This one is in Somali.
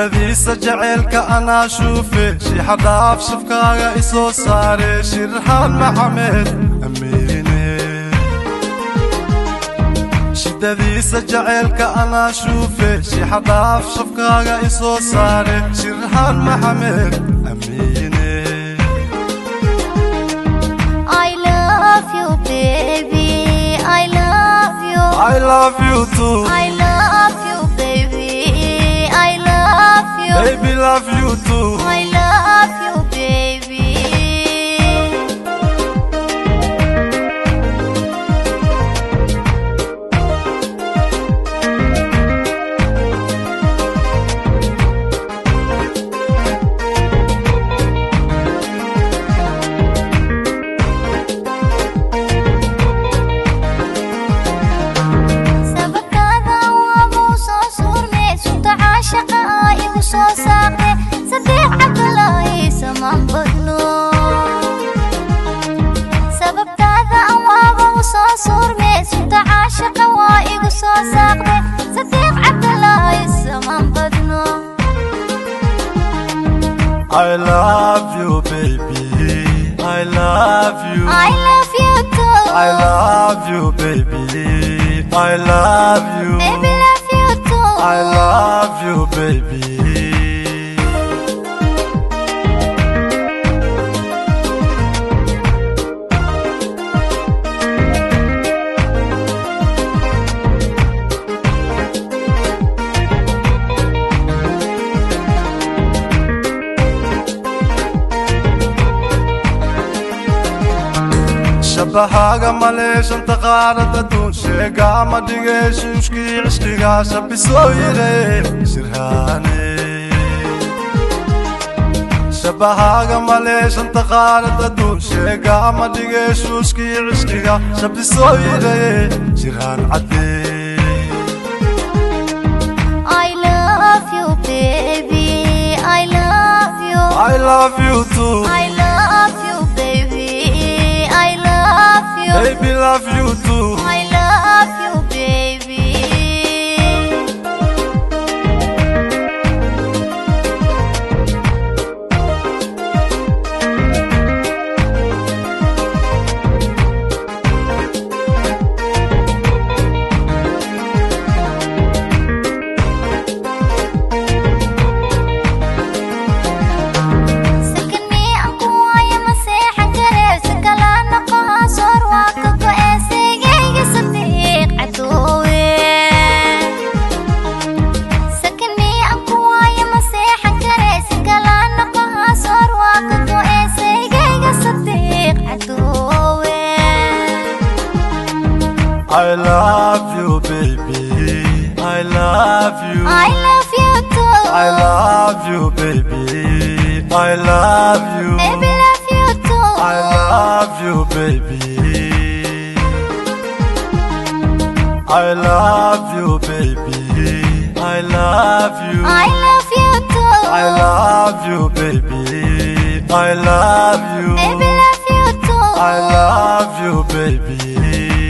ديس جعلك أنا شوفي شي حدا في شفكاغا إسو صاري شرحان محمد أميني شدة ديس جعلك أنا شوفي شي حدا في شفكاغا إسو صاري شرحان محمد أميني I love you baby I love you I love you too I love you baby I love you baby love you too I love you baby I love you baby I love you I love you too I love you baby I love you baby love you too I love you baby شبهاغا ماليش انت قارد دون شيقا ما ديغيش وشكي عشقيقا شبي سويري شرهاني شبهاغا ماليش انت قارد دون شيقا ما ديغيش وشكي عشقيقا شبي سويري شرهان عدي I love you baby I love you I love you too I love you baby I love you baby love you too I love you baby I love you baby I love you I love you too I love you baby I love you baby love you too I love you baby I love you baby I love you I love you too I love you baby I love you baby love you too I love you baby